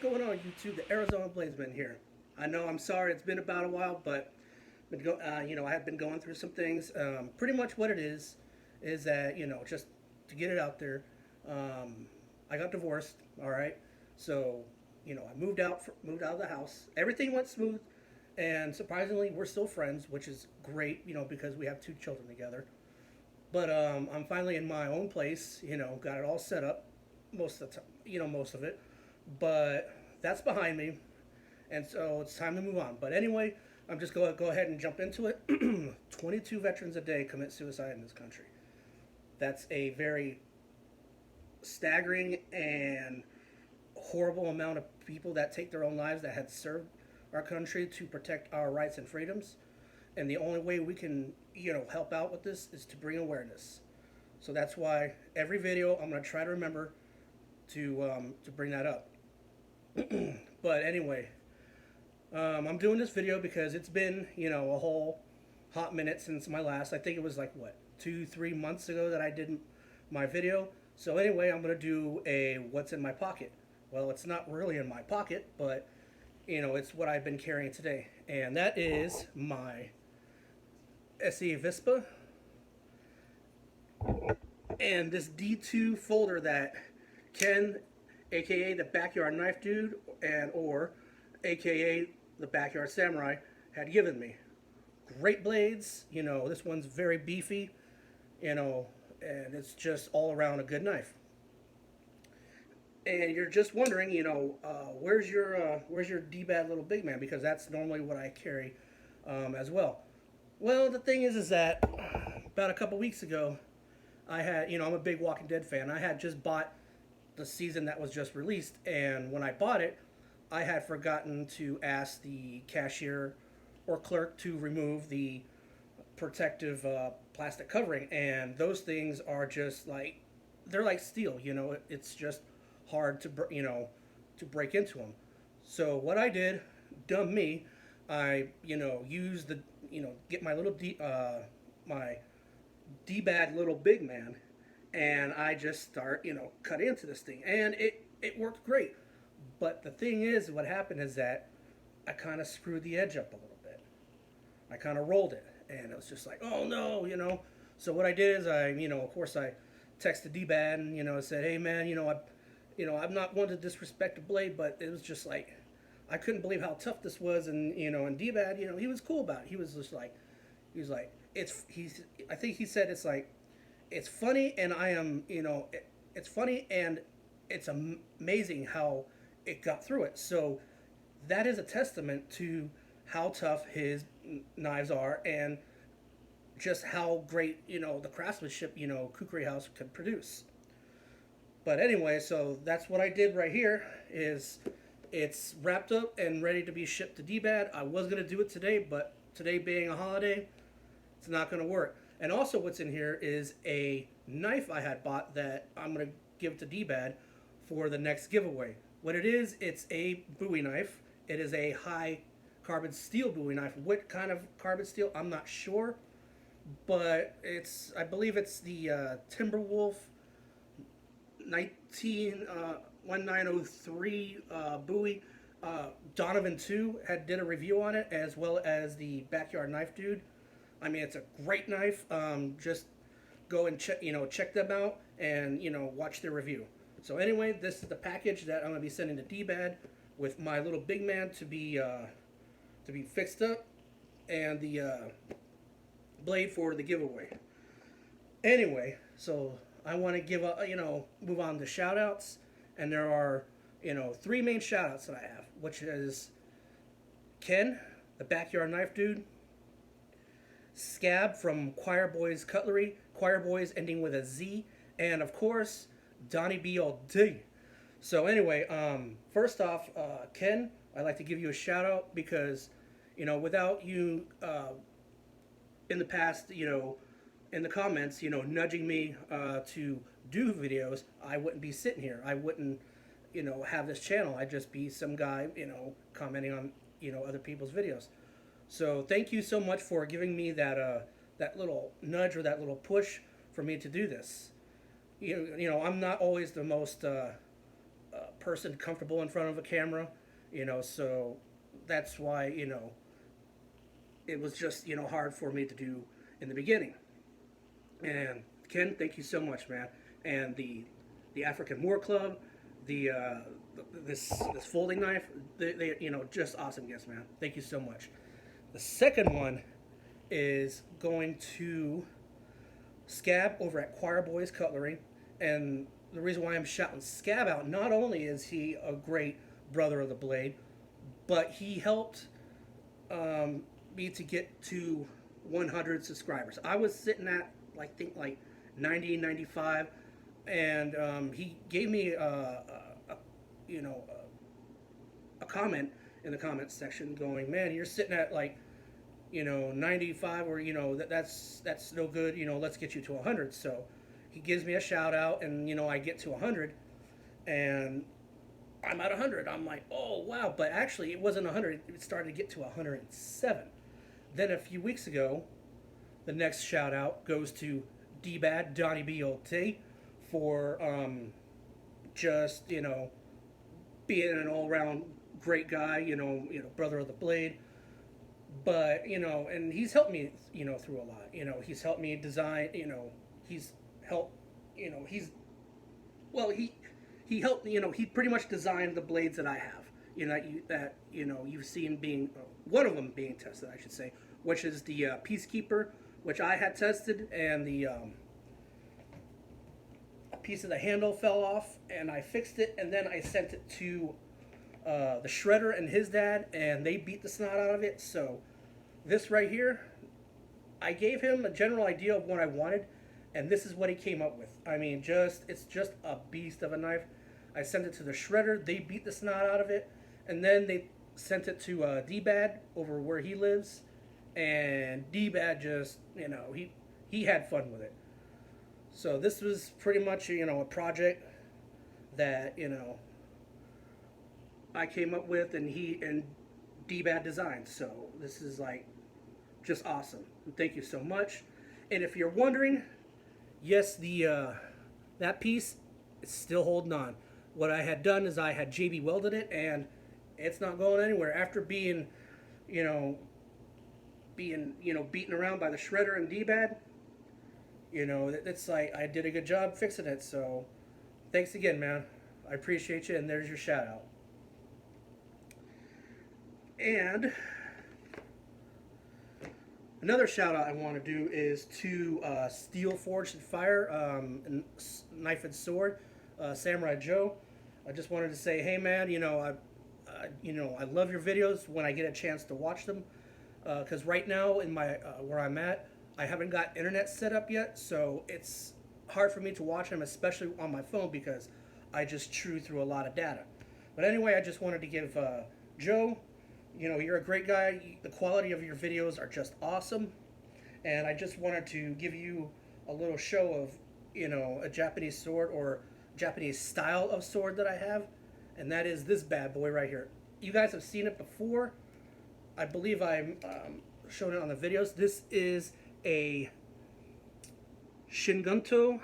going on, YouTube? The Arizona Bladesman here. I know I'm sorry it's been about a while, but I have been going through some things. Pretty much what it is that just to get it out there. I got divorced. All right, so I moved out of the house. Everything went smooth, and surprisingly, we're still friends, which is great. Because we have two children together. But I'm finally in my own place. Got it all set up, most of the time. Most of it. But that's behind me, and so it's time to move on. But anyway, I'm just going to go ahead and jump into it. 22 veterans a day commit suicide in this country. That's a very staggering and horrible amount of people that take their own lives that had served our country to protect our rights and freedoms. And the only way we can, help out with this is to bring awareness. So that's why every video I'm going to try to remember to bring that up. But anyway, I'm doing this video because it's been, a whole hot minute since my last. I think it was like, what, 2-3 months ago that I did my video. So anyway, I'm going to do a what's in my pocket. Well, it's not really in my pocket, but, it's what I've been carrying today. And that is my SE Vispa and this D2 folder that Ken, aka the Backyard Knife Dude, or aka the Backyard Samurai, had given me. Great blades, this one's very beefy, and it's just all around a good knife. And you're just wondering, where's your DBAD little big man, because that's normally what I carry as well. Well, the thing is that about a couple weeks ago, I had, I'm a big Walking Dead fan. I had just bought the season that was just released, and when I bought it, I had forgotten to ask the cashier or clerk to remove the protective plastic covering, and those things are just like, they're like steel, it's just hard to break into them. So what I did, dumb me, I used the get my little my DBAD little big man, and I just start cut into this thing, and it worked great. But the thing is, what happened is that I kind of screwed the edge up a little bit. I kind of rolled it, and it was just like, oh no. So what I did is of course I texted DBAD and said, hey man, I'm not one to disrespect the blade, but it was just like, I couldn't believe how tough this was, and and DBAD, he was cool about it. He was like, I think he said it's like, it's funny, and it's funny, and it's amazing how it got through it. So that is a testament to how tough his knives are, and just how great the craftsmanship Kukri House could produce. But anyway, so that's what I did right here. It's wrapped up and ready to be shipped to DBAD. I was gonna do it today, but today being a holiday, it's not gonna work. And also what's in here is a knife I had bought that I'm going to give to DBAD for the next giveaway. What it is, it's a Bowie knife. It is a high carbon steel Bowie knife. What kind of carbon steel, I'm not sure. But I believe it's the Timberwolf 1903 Bowie. Donovan 2 did a review on it, as well as the Backyard Knife Dude. I mean, it's a great knife. Just go and check them out and watch their review. So anyway, this is the package that I'm gonna be sending to DBAD with my little big man to be fixed up, and the blade for the giveaway. Anyway, so I want to move on to shoutouts, and there are 3 main shoutouts that I have, which is Ken, the Backyard Knife Dude. Scab from Choir Boys Cutlery, Choir Boys ending with a Z, and of course, Donnie B all D. So anyway, first off, Ken, I'd like to give you a shout out because, without you in the past, in the comments, nudging me to do videos, I wouldn't be sitting here. I wouldn't, have this channel. I'd just be some guy, commenting on, other people's videos. So thank you so much for giving me that little nudge or that little push for me to do this. I'm not always the most person comfortable in front of a camera, so that's why, it was just, hard for me to do in the beginning. And Ken, thank you so much, man. And the African War Club, the this folding knife, they just awesome gifts, man. Thank you so much. The second one is going to Scab over at Choir Boys Cutlery, and the reason why I'm shouting Scab out, not only is he a great brother of the blade, but he helped me to get to 100 subscribers. I was sitting at like 90, 95, and he gave me a comment in the comments section going, man, you're sitting at 95, or that's no good, let's get you to 100. So he gives me a shout out, and I get to 100, and I'm at 100. I'm like, oh wow, but actually it wasn't 100. It started to get to 107. Then a few weeks ago, the next shout out goes to DBAD Donnie B.O.T. for just being an all around great guy, brother of the blade. But and he's helped me through a lot. He's helped me design. He's helped. He helped. He pretty much designed the blades that I have. You've seen being one of them being tested, I should say, which is the Peacekeeper, which I had tested, and the a piece of the handle fell off, and I fixed it, and then I sent it to the shredder and his dad, and they beat the snot out of it. So this right here, I gave him a general idea of what I wanted, and this is what he came up with. I mean, it's just a beast of a knife. I sent it to the shredder, they beat the snot out of it, and then they sent it to DBAD over where he lives, and DBAD just, he had fun with it. So this was pretty much, a project that, I came up with, and DBAD designed. So this is just awesome. And thank you so much. And if you're wondering, yes, that piece is still holding on. What I had done is I had JB welded it, and it's not going anywhere. After being beaten around by the shredder and DBAD, it's I did a good job fixing it. So thanks again, man. I appreciate you, and there's your shout out. And another shout out I want to do is to Steel Forged and Fire, Knife and Sword, Samurai Joe. I just wanted to say, hey man, I love your videos when I get a chance to watch them. Because right now in my where I'm at, I haven't got internet set up yet, so it's hard for me to watch them, especially on my phone, because I just chew through a lot of data. But anyway, I just wanted to give Joe, you're a great guy. The quality of your videos are just awesome, and I just wanted to give you a little show of a Japanese sword, or Japanese style of sword that I have, and that is this bad boy right here. You guys have seen it before. I believe I'm showing it on the videos. This is a Shingunto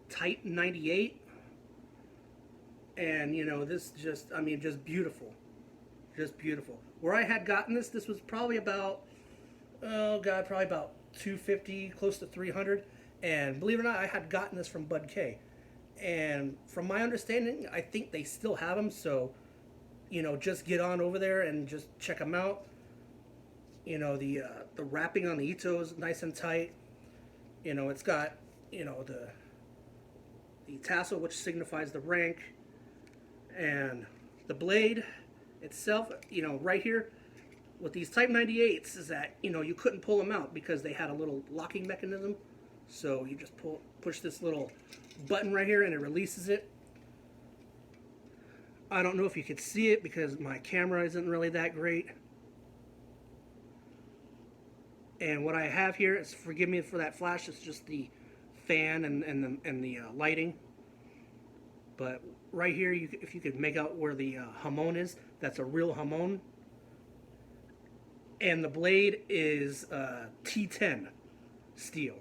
Type 98, and this just beautiful. Just beautiful. Where I had gotten this was probably about, probably about 250, close to 300. And believe it or not, I had gotten this from Bud K. And from my understanding, I think they still have them. So, just get on over there and just check them out. The wrapping on the Ito is nice and tight. It's got, the tassel, which signifies the rank. And the blade itself, right here with these Type 98s is that, you couldn't pull them out because they had a little locking mechanism. So you just push this little button right here and it releases it. I don't know if you could see it because my camera isn't really that great. And what I have here is, forgive me for that flash, it's just the fan and the lighting. But right here, if you could make out where the hamon is, that's a real hamon. And the blade is T10 steel.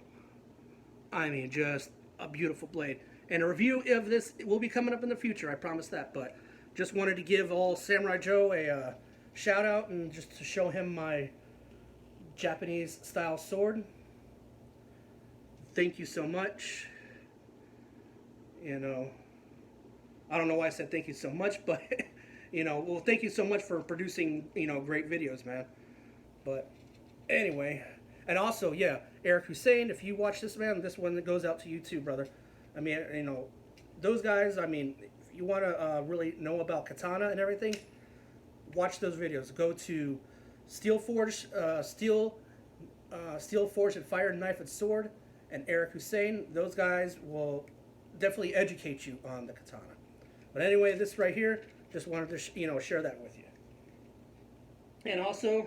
I mean, just a beautiful blade. And a review of this will be coming up in the future, I promise that. But just wanted to give old Samurai Joe a shout out and just to show him my Japanese style sword. Thank you so much. You know, I don't know why I said thank you so much, but you know, well, thank you so much for producing, you know, great videos, man. But anyway, and also, yeah, Eric Hussein, if you watch this, man, this one that goes out to you too, brother. I mean, you know, those guys, I mean, if you want to really know about katana and everything, watch those videos. Go to Steel Forge and Fire Knife and Sword and Eric Hussein. Those guys will definitely educate you on the katana. But anyway, this right here, just wanted to you know, share that with you. And also,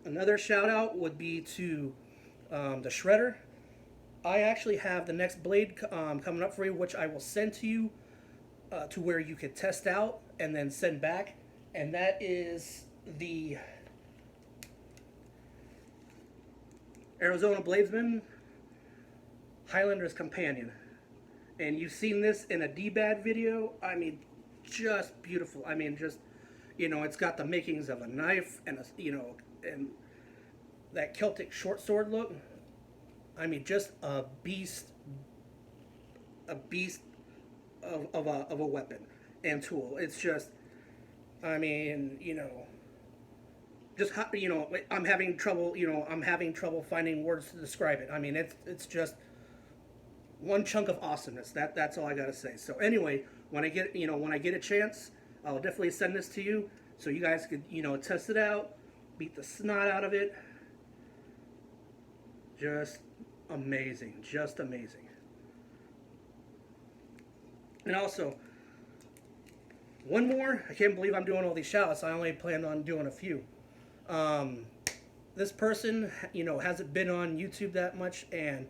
another shout out would be to the Shredder. I actually have the next blade coming up for you, which I will send to you to where you can test out and then send back. And that is the Arizona Bladesman Highlander's Companion. And you've seen this in a DBAD video. I mean, just beautiful. I mean, just, you know, it's got the makings of a knife and a, you know, and that Celtic short sword look. I mean, just a beast of a weapon and tool. It's just, I mean, you know, just, you know, I'm having trouble finding words to describe it. I mean, it's just one chunk of awesomeness. That's all I gotta say. So anyway, when I get a chance, I'll definitely send this to you so you guys could, you know, test it out, beat the snot out of it. Just amazing, just amazing. And also, one more. I can't believe I'm doing all these shoutouts. I only planned on doing a few. This person, you know, hasn't been on YouTube that much, and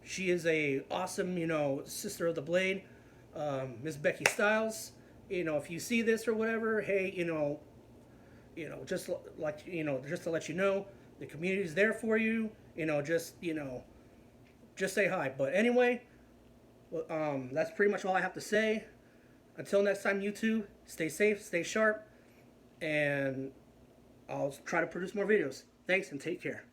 she is a awesome, you know, sister of the blade, Miss Becky Styles. You know, if you see this or whatever, hey, you know, just like, you know, just to let you know, the community's there for you. You know, just say hi. But anyway, that's pretty much all I have to say. Until next time, you two, stay safe, stay sharp, and I'll try to produce more videos. Thanks, and take care.